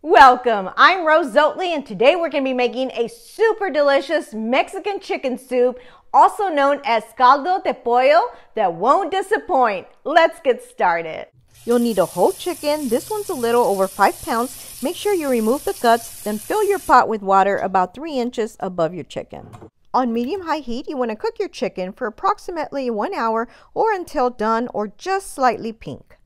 Welcome, I'm Rose Zotley, and today we're going to be making a super delicious Mexican chicken soup, also known as Caldo de Pollo, that won't disappoint. Let's get started. You'll need a whole chicken. This one's a little over 5 pounds. Make sure you remove the guts, then fill your pot with water about 3 inches above your chicken. On medium-high heat, you want to cook your chicken for approximately 1 hour or until done or just slightly pink.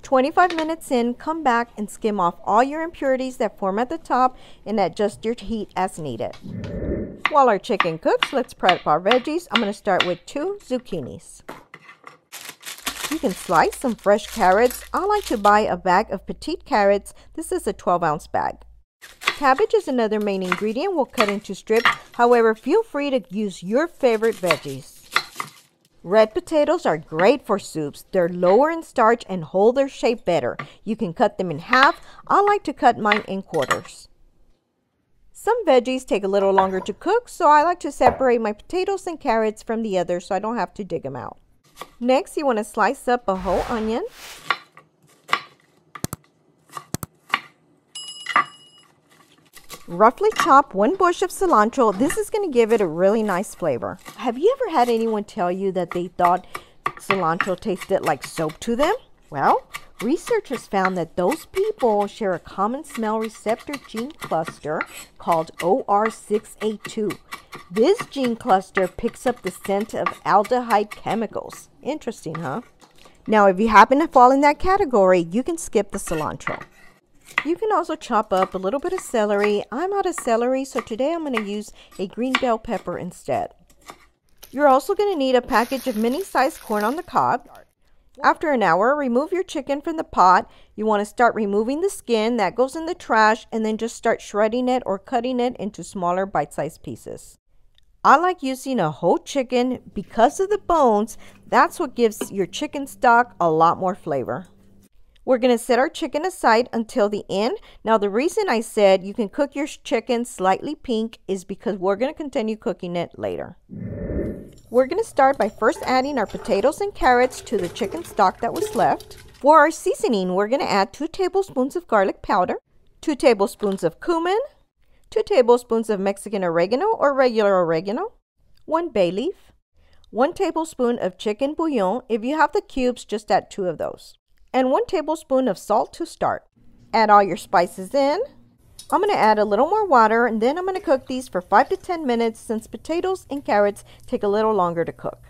25 minutes in, come back and skim off all your impurities that form at the top and adjust your heat as needed. While our chicken cooks, let's prep our veggies. I'm going to start with 2 zucchinis. You can slice some fresh carrots. I like to buy a bag of petite carrots. This is a 12-ounce bag. Cabbage is another main ingredient. We'll cut into strips. However, feel free to use your favorite veggies. Red potatoes are great for soups. They're lower in starch and hold their shape better. You can cut them in half. I like to cut mine in quarters. Some veggies take a little longer to cook, so I like to separate my potatoes and carrots from the others so I don't have to dig them out. Next, you want to slice up a whole onion. Roughly chop 1 bush of cilantro. This is going to give it a really nice flavor. Have you ever had anyone tell you that they thought cilantro tasted like soap to them? Well, researchers found that those people share a common smell receptor gene cluster called OR6A2. This gene cluster picks up the scent of aldehyde chemicals. Interesting, huh? Now, if you happen to fall in that category, you can skip the cilantro. You can also chop up a little bit of celery. I'm out of celery, so today I'm going to use a green bell pepper instead. You're also going to need a package of mini-sized corn on the cob. After an hour, remove your chicken from the pot. You want to start removing the skin that goes in the trash and then just start shredding it or cutting it into smaller bite-sized pieces. I like using a whole chicken because of the bones. That's what gives your chicken stock a lot more flavor. We're going to set our chicken aside until the end. Now, the reason I said you can cook your chicken slightly pink is because we're going to continue cooking it later. We're going to start by first adding our potatoes and carrots to the chicken stock that was left. For our seasoning, we're going to add 2 tablespoons of garlic powder, 2 tablespoons of cumin, 2 tablespoons of Mexican oregano or regular oregano, 1 bay leaf, 1 tablespoon of chicken bouillon. If you have the cubes, just add 2 of those. And 1 tablespoon of salt to start. Add all your spices in. I'm going to add a little more water, and then I'm going to cook these for 5 to 10 minutes since potatoes and carrots take a little longer to cook.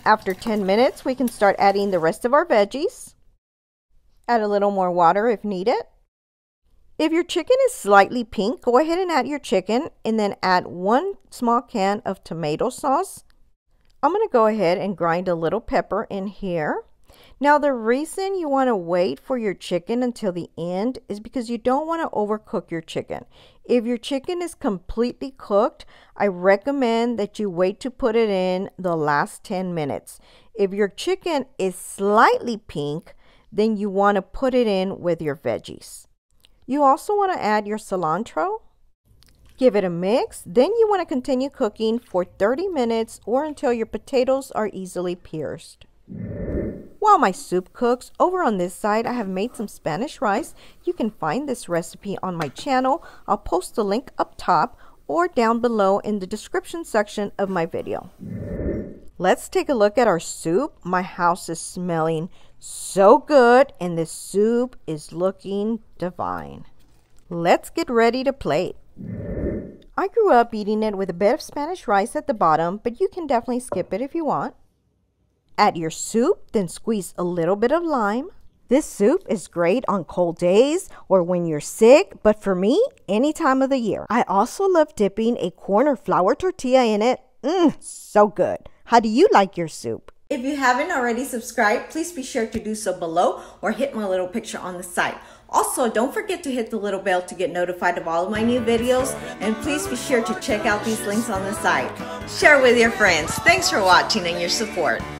After 10 minutes, we can start adding the rest of our veggies. Add a little more water if needed. If your chicken is slightly pink, go ahead and add your chicken and then add 1 small can of tomato sauce. I'm going to go ahead and grind a little pepper in here. Now, the reason you want to wait for your chicken until the end is because you don't want to overcook your chicken. If your chicken is completely cooked, I recommend that you wait to put it in the last 10 minutes. If your chicken is slightly pink, then you want to put it in with your veggies. You also want to add your cilantro. Give it a mix. Then you want to continue cooking for 30 minutes or until your potatoes are easily pierced. While my soup cooks, over on this side I have made some Spanish rice. You can find this recipe on my channel. I'll post the link up top or down below in the description section of my video. Let's take a look at our soup. My house is smelling so good and this soup is looking divine. Let's get ready to plate. I grew up eating it with a bit of Spanish rice at the bottom, but you can definitely skip it if you want. Add your soup, then squeeze a little bit of lime. This soup is great on cold days or when you're sick, but for me, any time of the year. I also love dipping a corn or flour tortilla in it. So good. How do you like your soup? If you haven't already subscribed, please be sure to do so below or hit my little picture on the side. Also, don't forget to hit the little bell to get notified of all of my new videos, and please be sure to check out these links on the side. Share with your friends. Thanks for watching and your support.